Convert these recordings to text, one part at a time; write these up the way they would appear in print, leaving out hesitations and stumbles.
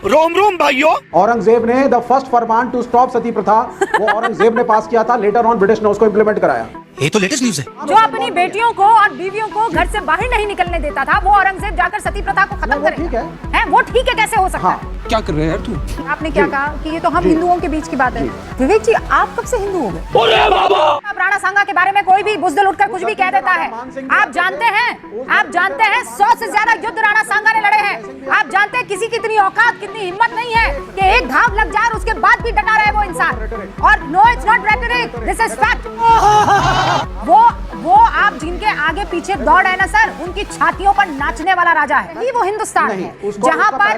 रोम रोम भाइयों। औरंगजेब ने the first फरमान टू स्टॉप सती प्रथा वो औरंगजेब ने पास किया था। लेटर ऑन ब्रिटिश ने उसको इंप्लीमेंट कराया। ये तो लेटेस्ट न्यूज़ है। जो अपनी बेटियों को और बीवियों को घर से बाहर नहीं निकलने देता था, वो औरंगजेब जाकर सती प्रथा को खत्म करेगा। ठीक है, वो ठीक है, कैसे हो सकता है? क्या कर रहे हैं यार तू? आपने क्या कहा कि ये तो हम हिंदुओं के बीच की बात है। विवेक जी, आप कब से हिंदू हो गए? अरे बाबा, अब राणा सांगा के बारे में कोई भी बुज़दिल उठकर कुछ भी कह देता है। आप जानते हैं 100 से ज्यादा युद्ध राणा सांगा ने लड़े हैं। आप जानते हैं किसी की इतनी औकात, कितनी हिम्मत नहीं है कि एक घाव लग जाए और उसके बाद भी डटा रहे वो इंसान। और no, it's not rhetoric, this is fact. वो आप जिनके आगे पीछे दौड़ है ना सर, उनकी छातियों पर नाचने वाला राजा है। यही वो हिंदुस्तान है जहां पर,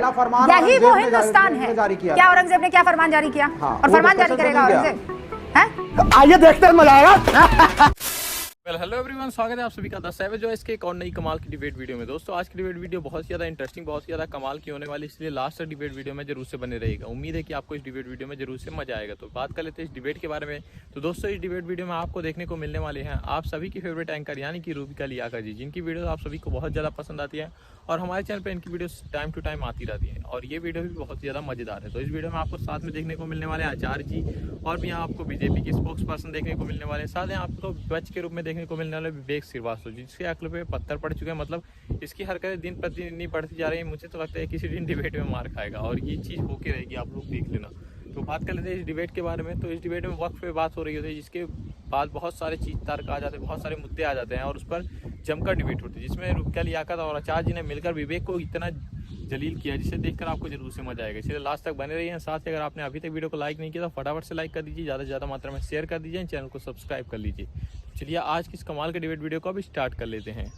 यही वो हिंदुस्तान है। क्या औरंगजेब ने क्या फरमान जारी किया और फरमान जारी करेगा औरंगजेब? आइए देखते हैं, मजा आएगा। हेलो एवरीवन, स्वागत है आप सभी का द सैवेज वॉइस के एक और नई कमाल की डिबेट वीडियो में। दोस्तों, आज की डिबेट वीडियो बहुत ज़्यादा इंटरेस्टिंग, बहुत ज़्यादा कमाल की होने वाली, इसलिए लास्ट तक डिबेट वीडियो में जरूर से बने रहेगा। उम्मीद है कि आपको इस डिबेट वीडियो में जरूर से मजा आएगा। तो बात कर लेते हैं इस डिबेट के बारे में। तो दोस्तों, इस डिबेट वीडियो में आपको देखने को मिलने वाले हैं आप सभी की फेवरेट एंकर यानी कि रूबिका लियाका जी, जिनकी वीडियो आप सभी को बहुत ज़्यादा पसंद आती है और हमारे चैनल पर इनकी वीडियो टाइम टू टाइम आती रहती है और ये वीडियो भी बहुत ज़्यादा मजेदार है। तो इस वीडियो में आपको साथ में देखने को मिलने वाले आचार्य जी और भी यहाँ आपको बीजेपी के स्पोक्स पर्सन देखने को मिलने वाले, साथ ही आपको विपक्ष के रूप में देखने को मिलने वाले विवेक श्रीवास्तव, जिसके अक्ल पे पत्थर पड़ चुके हैं। मतलब इसकी हरकतें दिन प्रतिदिन नहीं बढ़ती जा रही है। मुझे तो लगता है किसी दिन डिबेट में मार खाएगा और ये चीज़ होके रहेगी, आप लोग देख लेना। तो बात कर लेते हैं इस डिबेट के बारे में। तो इस डिबेट में वक्त पे बात हो रही होती है, जिसके बाद बहुत सारे चीज तर्क आ जाते हैं, बहुत सारे मुद्दे आ जाते हैं और उस पर जमकर डिबेट होती है, जिसमें रूबिका लियाकत और आचार्य जी ने मिलकर विवेक को इतना जलील किया जिसे देखकर आपको जरूर से मजा आएगा। इसलिए लास्ट तक बने रहिए। साथ ही अगर आपने अभी तक वीडियो को लाइक नहीं किया तो फटाफट से लाइक कर दीजिए, ज़्यादा से ज़्यादा मात्रा में शेयर कर दीजिए, चैनल को सब्सक्राइब कर लीजिए। चलिए आज की इस कमाल के डिबेट वीडियो को अभी स्टार्ट कर लेते हैं।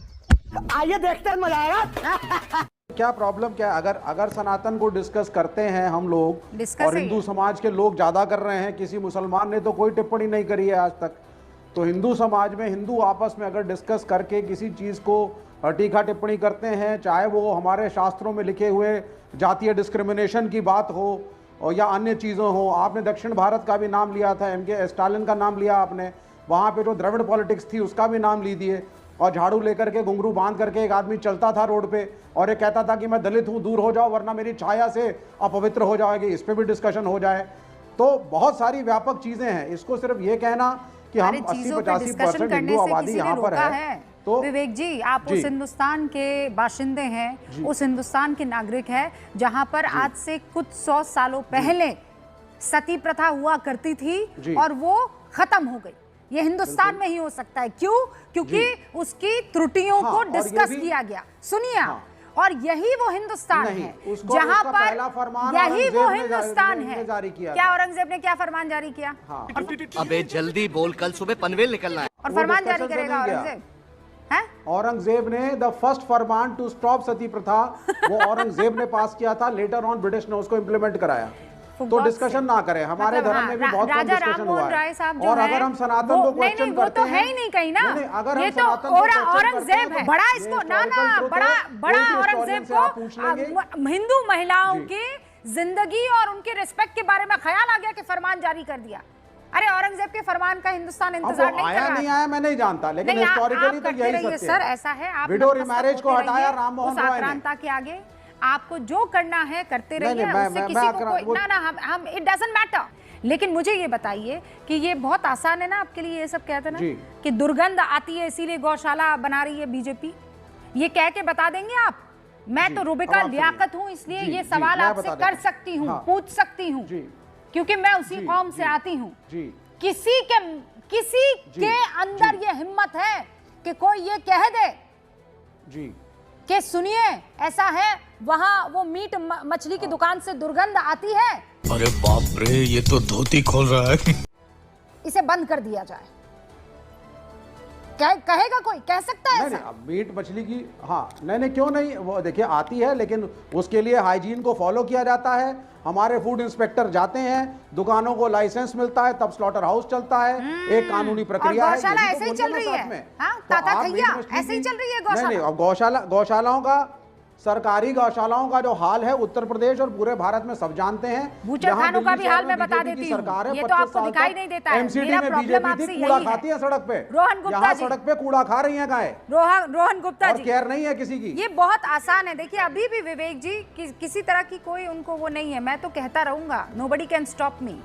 आइए देखते हैं, मजा आएगा। क्या प्रॉब्लम क्या है? अगर सनातन को डिस्कस करते हैं हम लोग और हिंदू समाज के लोग ज्यादा कर रहे हैं, किसी मुसलमान ने तो कोई टिप्पणी नहीं करी है आज तक। तो हिंदू समाज में हिंदू आपस में अगर डिस्कस करके किसी चीज को टीका टिप्पणी करते हैं, चाहे वो हमारे शास्त्रों में लिखे हुए जातीय डिस्क्रिमिनेशन की बात हो और या अन्य चीज़ों हो। आपने दक्षिण भारत का भी नाम लिया था, MK स्टालिन का नाम लिया आपने, वहाँ पे जो द्रविड़ पॉलिटिक्स थी उसका भी नाम ली दिए। और झाड़ू लेकर के घुंघरू बांध करके एक आदमी चलता था रोड पे और ये कहता था कि मैं दलित हूँ, दूर हो जाओ वरना मेरी छाया से अपवित्र हो जाएगी। इस पर भी डिस्कशन हो जाए। तो बहुत सारी व्यापक चीज़ें हैं। इसको सिर्फ ये कहना कि हम 80-85% हिंदू आबादी यहाँ पर है। तो विवेक जी, आप उस हिंदुस्तान के बाशिंदे हैं, उस हिंदुस्तान के नागरिक हैं जहां पर आज से कुछ 100 सालों पहले सती प्रथा हुआ करती थी और वो खत्म हो गई। ये हिंदुस्तान में ही हो सकता है। क्यों? क्योंकि उसकी त्रुटियों को डिस्कस किया गया। सुनिए, और यही वो हिंदुस्तान है जहां पर, यही वो हिंदुस्तान है। क्या औरंगजेब ने क्या फरमान जारी किया? अबे जल्दी बोल, कल सुबह पनवेल निकलना है। और फरमान जारी करेगा औरंगजेब? औरंगजेब ने द फर्स्ट फरमान टू स्टॉप सती प्रथा वो औरंगजेब ने पास किया था। लेटर ऑन ब्रिटिश ने उसको इंप्लीमेंट कराया। तो डिस्कशन ना करें, हमारे धर्म में भी बहुत डिस्कशन हुआ है। और अगर हम सनातन को क्वेश्चन करते हैं, वो तो है ही नहीं कहीं ना, अगर ये तो औरंगजेब है बड़ा, इसको ना बड़ा औरंगजेब को हिंदू महिलाओं की जिंदगी और उनके रिस्पेक्ट के बारे में ख्याल आ गया कि फरमान जारी कर दिया। अरे औरंगजेब के फरमान का हिंदुस्तान इंतजार नहीं कर रहा। नहीं आया मैं नहीं जानता, लेकिन हिस्टोरिकली तो यही सत्य है सर। ऐसा है, आप विडो रिमैरिज को हटाया राम मोहन रॉय ने। के आगे आपको जो करना है करते रहिए, उससे किसी को कोई ना हम इट डजंट मैटर। लेकिन मुझे ये बताइए कि ये बहुत आसान है ना आपके लिए ये सब कहते ना कि दुर्गंध आती है इसीलिए गौशाला बना रही है बीजेपी, ये कह के बता देंगे आप? मैं तो रूबिका लियाकत हूँ, इसलिए ये सवाल आपसे कर सकती हूँ, पूछ सकती हूँ, क्योंकि मैं उसी कौम से आती हूँ। किसी के अंदर ये हिम्मत है कि कोई ये कह दे कि सुनिए ऐसा है, वहां वो मीट मछली की दुकान से दुर्गंध आती है। अरे बाप रे, ये तो धोती खोल रहा है। इसे बंद कर दिया जाए। कहेगा कोई? कह सकता है ऐसा? नहीं, मीट मछली की नहीं क्यों नहीं, वो देखिए आती है, लेकिन उसके लिए हाइजीन को फॉलो किया जाता है। हमारे फूड इंस्पेक्टर जाते हैं, दुकानों को लाइसेंस मिलता है, तब स्लॉटर हाउस चलता है, एक कानूनी प्रक्रिया है। गौशाला ऐसे ही चल रही है, ताता थैया ऐसे ही चल रही है गौशाला। नहीं, अब गौशालाओं का सरकारी गौशालाओं का जो हाल है उत्तर प्रदेश और पूरे भारत में सब जानते हैं। बूचड़खानों का भी हाल मैं बता देती हूँ, ये तो आपको दिखाई नहीं देता है। एमसीडी में बीजेपी थी, कूड़ा खाती है सड़क पे। रोहन गुप्ता जी, सड़क पे कूड़ा खा रही है गाय। रोहन गुप्ता जी, केयर नहीं है किसी की। ये बहुत आसान है। देखिए अभी भी विवेक जी किसी तरह की कोई उनको वो नहीं है। मैं तो कहता रहूंगा, नोबडी कैन स्टॉप मी।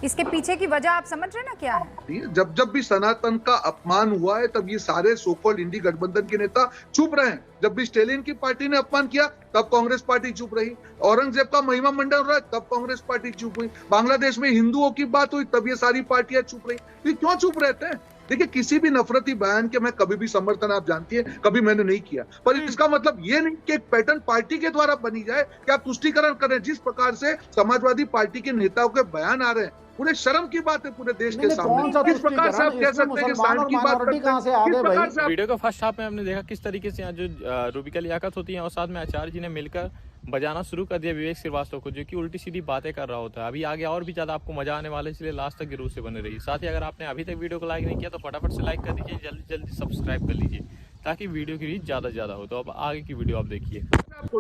इसके पीछे की वजह आप समझ रहे ना क्या है? जब भी सनातन का अपमान हुआ है तब ये सारे सोकॉल्ड इंडी गठबंधन के नेता चुप रहे हैं। जब भी स्टेलिन की पार्टी ने अपमान किया तब कांग्रेस पार्टी चुप रही। औरंगजेब का महिमा मंडन हो रहा है तब कांग्रेस पार्टी चुप हुई। बांग्लादेश में हिंदुओं की बात हुई तब ये सारी पार्टियां चुप रही। ये क्यों चुप रहते हैं? देखिए किसी भी नफरती बयान के मैं कभी भी समर्थन, आप जानती है, कभी मैंने नहीं किया, पर इसका मतलब ये नहीं कि एक पैटर्न पार्टी के द्वारा बनी जाए कि आप तुष्टीकरण करें। जिस प्रकार से समाजवादी पार्टी के नेताओं के बयान आ रहे हैं, पूरे शर्म की बात है पूरे देश के सामने। किस प्रकार से आप कह सकते हैं कि सांड की बात करते हैं? वीडियो का फर्स्ट हाफ में हमने देखा किस तरीके से यहाँ जो रूबिका लियाकत होती है और साथ में आचार्य जी ने मिलकर बजाना शुरू कर दिया विवेक श्रीवास्तव को, जो कि उल्टी सीधी बातें कर रहा होता है। अभी आगे और भी ज्यादा आपको मजा आने वाला है, इसलिए लास्ट तक जरूर से बने रहिए। साथ ही अगर आपने अभी तक वीडियो को लाइक नहीं किया तो फटाफट से लाइक कर दीजिए, जल्दी जल्दी सब्सक्राइब कर लीजिए ताकि वीडियो की रीच ज्यादा हो। तो अब आगे की वीडियो आप देखिए।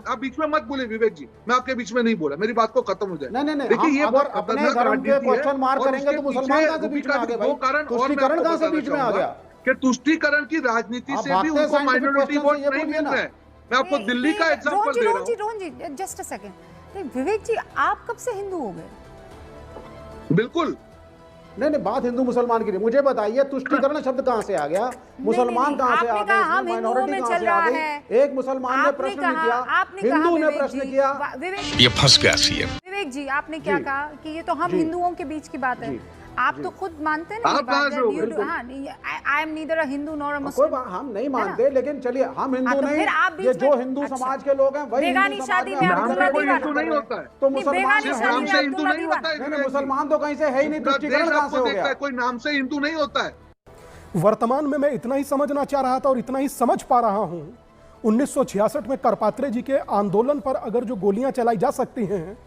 आप बीच में मत बोले विवेक जी, मैं आपके बीच में नहीं बोला, मेरी बात को खत्म हो जाए। नहीं, देखिए ये बहुत अपने धर्म के क्वेश्चन मार्क करेंगे तो मुसलमान कहां से बीच में आ गए भाई? तुष्टीकरण कहां से बीच में आ गया? कि तुष्टीकरण की राजनीति से भी उनको माइनॉरिटी वोट नहीं मिल रहे हैं। मैं आपको दिल्ली का एग्जांपल दे रहा हूं। रोहन जी जस्ट अ सेकंड, विवेक जी आप कब से हिंदू हो गए? बिल्कुल नहीं, बात हिंदू मुसलमान की नहीं। मुझे बताइए तुष्टीकरण शब्द कहां से आ गया? मुसलमान कहां से आ गए? माइनॉरिटी कहां से आ गई? एक मुसलमान ने प्रश्न किया, हिंदू ने प्रश्न किया, ये फंस गया सीएम। विवेक जी आपने क्या कहा कि ये तो हम हिंदुओं के बीच की बात है। आप तो खुद मानते हैं ना I am neither a Hindu nor a Muslim. हम नहीं मानते, लेकिन चलिए हम हिंदू नहीं, ये जो हिंदू समाज के लोग हैं वही बेगानी शादी में आप हिंदू नहीं होता है तो मुसलमान नाम से हिंदू नहीं होता है। मुसलमान तो कहीं से है ही नहीं, तुष्टीकरण कहां से हो गया? कोई नाम से हिंदू नहीं होता है। वर्तमान में मैं इतना ही समझना चाह रहा था और इतना ही समझ पा रहा हूं, 1966 में करपात्रे जी के आंदोलन पर अगर जो गोलियां चलाई जा सकती हैं,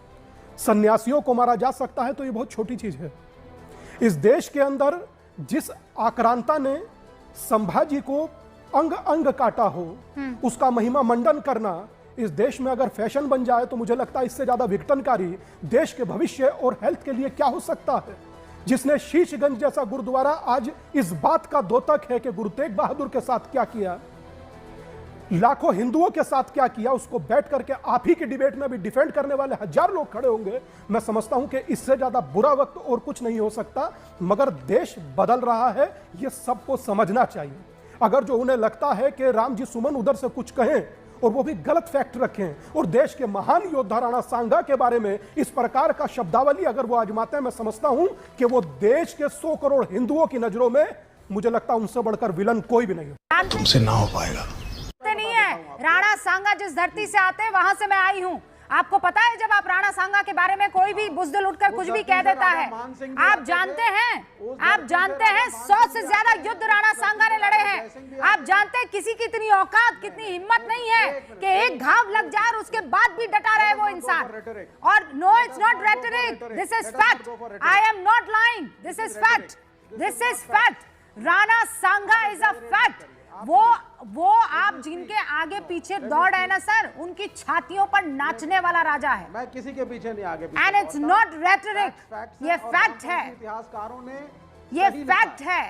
सन्यासियों को मारा जा सकता है, तो ये बहुत छोटी चीज है। इस देश के अंदर जिस आक्रांता ने संभाजी को अंग अंग काटा हो, उसका महिमा मंडन करना इस देश में अगर फैशन बन जाए तो मुझे लगता है इससे ज्यादा विघटनकारी देश के भविष्य और हेल्थ के लिए क्या हो सकता है। जिसने शीशगंज जैसा गुरुद्वारा आज इस बात का द्योतक है कि गुरु तेग बहादुर के साथ क्या किया, लाखों हिंदुओं के साथ क्या किया, उसको बैठ करके आप ही की डिबेट में भी डिफेंड करने वाले 1000 लोग खड़े होंगे। मैं समझता हूं कि इससे ज्यादा बुरा वक्त और कुछ नहीं हो सकता। मगर देश बदल रहा है, यह सबको समझना चाहिए। अगर जो उन्हें लगता है कि राम जी सुमन उधर से कुछ कहें और वो भी गलत फैक्ट रखें और देश के महान योद्धा राणा सांगा के बारे में इस प्रकार का शब्दावली अगर वो आजमाते हैं, मैं समझता हूं कि वो देश के 100 करोड़ हिंदुओं की नजरों में मुझे लगता है उनसे बढ़कर विलन कोई भी नहीं हो। तुमसे ना हो पाएगा। नहीं है, राणा सांगा जिस धरती से आते हैं वहां से मैं आई हूं। आपको पता है जब आप राणा सांगा के बारे में कोई भी बुज़दिल उठकर कुछ भी कह देता है, आप जानते हैं 100 से ज्यादा युद्ध राणा सांगा ने लड़े हैं। आप जानते हैं किसी की इतनी औकात, कितनी हिम्मत नहीं है कि एक घाव लग जाए और उसके बाद भी डटा रहे वो इंसान। और no it's not rhetoric, this is fact. I am not lying, this is fact, this is fact. Rana Sanga is a fact. वो आप जिनके आगे पीछे दौड़ रहे ना सर, उनकी छातियों पर नाचने वाला राजा है। मैं किसी के पीछे नहीं आगे। एंड इट्स नॉट रेटरिक, ये फैक्ट है। इतिहासकारों ने ये फैक्ट है।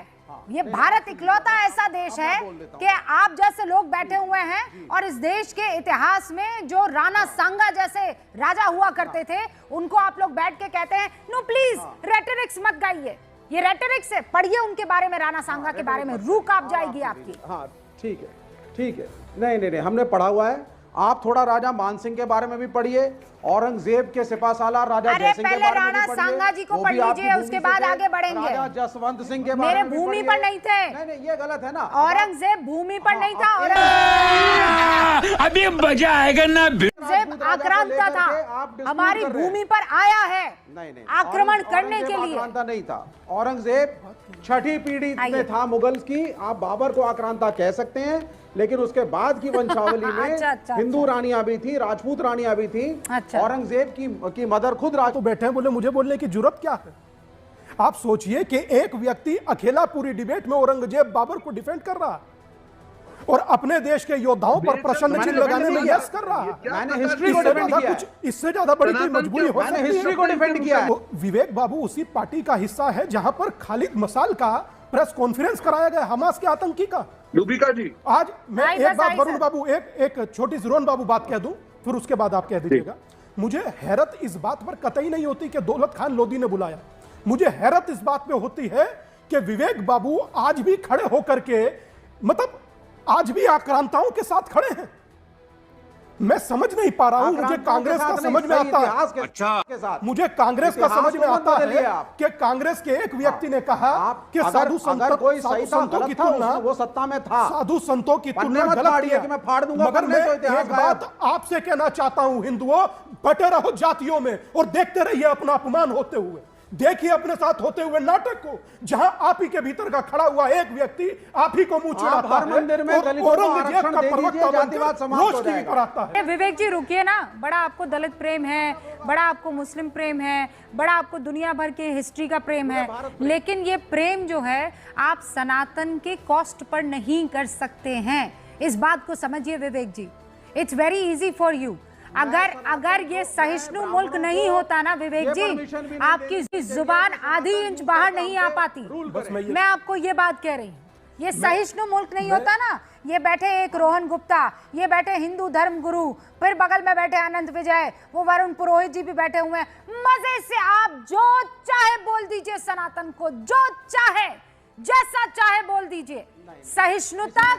ये भारत इकलौता ऐसा देश है कि आप जैसे लोग बैठे हुए हैं और इस देश के इतिहास में जो राणा सांगा जैसे राजा हुआ करते थे, उनको आप लोग बैठ के कहते हैं नो प्लीज रेटरिक्स मत गाइए। ये रेटरिक्स है, पढ़िए उनके बारे में, राणा सांगा के बारे में, रूह कांप जाएगी आपकी। हाँ ठीक है। नहीं, हमने पढ़ा हुआ है। आप थोड़ा राजा मानसिंह के बारे में भी पढ़िए, औरंगजेब के सिपा सालार राजा जयसिंह के बारे में भी पढ़िए। सांगा जी को पढ़ लीजिए, उसके बाद आगे बढ़ेंगे। राजा जसवंत सिंह के बारे में मेरे भूमि पर नहीं थे। नहीं, ये गलत है ना। औरंगजेब भूमि पर नहीं था, अभी मजा आएगा ना। औरंगजेब आक्रांता था, हमारी भूमि पर आया है आक्रमण करने के लिए। आक्रांता नहीं था, औरंगजेब छठी पीढ़ी में था मुगल की। आप बाबर को आक्रांता कह सकते हैं, लेकिन उसके बाद की वंशावली में हिंदू रानियां भी थी, राजपूत रानियां भी थी। औरंगजेब की मदर खुद राज। तो बैठे बोले मुझे बोलने की जरूरत क्या है? आप सोचिए कि एक व्यक्ति अकेला पूरी डिबेट में औरंगजेब बाबर को डिफेंड कर रहा। और अपने देश के योद्धाओं पर प्रश्न चिन्ह लगाने में यस कर रहा है। मैंने हिस्ट्री को डिफेंड किया है। इससे ज्यादा बड़ी कोई मजबूरी हो सकती है? मैंने हिस्ट्री को डिफेंड किया है। विवेक बाबू उसी पार्टी का हिस्सा है जहां पर खालिद मसाल का प्रेस कॉन्फ्रेंस कराया गया हमास के आतंकी का। रूबिका जी, आज मैं एक बात वरुण बाबू, एक छोटी ज़रोन बाबू बात कह दूं, फिर उसके बाद आप कह दीजिएगा। मुझे हैरत इस बात पर कतई नहीं होती कि दौलत खान लोधी ने बुलाया। मुझे हैरत इस बात पे होती है कि विवेक बाबू आज भी खड़े होकर के, मतलब आज भी आक्रांताओं के साथ खड़े हैं। मैं समझ नहीं पा रहा हूं। मुझे कांग्रेस का समझ में आता है, अच्छा, मुझे कांग्रेस का समझ में आता है कि कांग्रेस के एक व्यक्ति ने कहा कि साधु संतों की तुलना, वो सत्ता में था, साधु संतों की तुलना गलत है कि मैं फाड़ दूंगा। मगर मैं एक बात आपसे कहना चाहता हूं, हिंदुओं, बटे रहो जातियों में और देखते रहिए अपना अपमान होते हुए। देखिए अपने साथ होते हुए नाटक को, जहां आप ही के भीतर का खड़ा हुआ एक व्यक्ति आप ही को मुंह चिढ़ाता है, मंदिर में औरंगजेब का प्रवक्ता रोज टीवी पर आता है। विवेक जी रुकिए ना, बड़ा आपको दलित प्रेम है, बड़ा आपको मुस्लिम प्रेम है, बड़ा आपको दुनिया भर के हिस्ट्री का प्रेम है, लेकिन ये प्रेम जो है आप सनातन के कॉस्ट पर नहीं कर सकते हैं। इस बात को समझिए Vivek ji, it's very easy for you. अगर ये सहिष्णु मुल्क नहीं होता ना विवेक जी, आपकी जुबान आधी इंच बाहर नहीं आ पाती। मैं आपको ये बात कह रही हूँ, ये सहिष्णु मुल्क नहीं होता ना, ये बैठे एक रोहन गुप्ता, ये बैठे हिंदू धर्म गुरु, फिर बगल में बैठे आनंद विजय, वो वरुण पुरोहित जी भी बैठे हुए हैं। मजे से आप जो चाहे बोल दीजिए, सनातन को जो चाहे जैसा चाहे बोल दीजिए, सहिष्णुता।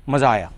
मजा आया।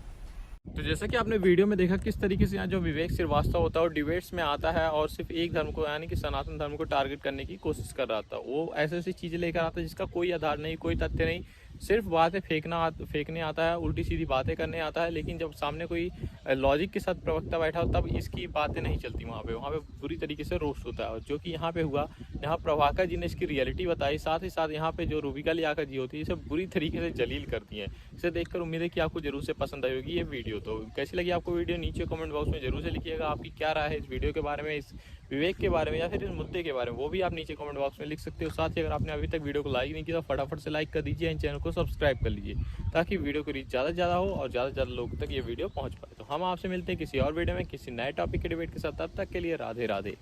तो जैसा कि आपने वीडियो में देखा किस तरीके से यहाँ जो विवेक श्रीवास्तव होता है और डिबेट्स में आता है और सिर्फ एक धर्म को, यानी कि सनातन धर्म को टारगेट करने की कोशिश कर रहा था। वो ऐसी ऐसी चीज़ें लेकर आता है जिसका कोई आधार नहीं, कोई तथ्य नहीं, सिर्फ बातें फेंकने आता है, उल्टी सीधी बातें करने आता है। लेकिन जब सामने कोई लॉजिक के साथ प्रवक्ता बैठा हो तब इसकी बातें नहीं चलती। वहाँ पे बुरी तरीके से रोस्ट होता है। और जो कि यहाँ पे हुआ, यहाँ प्रभाकर जी ने इसकी रियलिटी बताई, साथ ही साथ यहाँ पे जो रूबिका लियाकत जी होती है इसे बुरी तरीके से जलील करती हैं। इसे देखकर उम्मीद है कि आपको जरूर से पसंद आई होगी ये वीडियो। तो कैसी लगी आपको वीडियो, नीचे कमेंट बॉक्स में जरूर से लिखिएगा। आपकी क्या राय है इस वीडियो के बारे में, इस विवेक के बारे में या फिर इस मुद्दे के बारे में, वो भी आप नीचे कमेंट बॉक्स में लिख सकते हो। साथ ही अगर आपने अभी तक वीडियो को लाइक नहीं किया तो फटाफट से लाइक कर दीजिए, इन चैनल को सब्सक्राइब कर लीजिए ताकि वीडियो को रीच ज़्यादा से ज़्यादा हो और ज़्यादा से ज़्यादा लोगों तक ये वीडियो पहुंच पाए। तो हम आपसे मिलते हैं किसी और वीडियो में किसी नए टॉपिक के डिबेट के साथ। तब तक के लिए राधे राधे।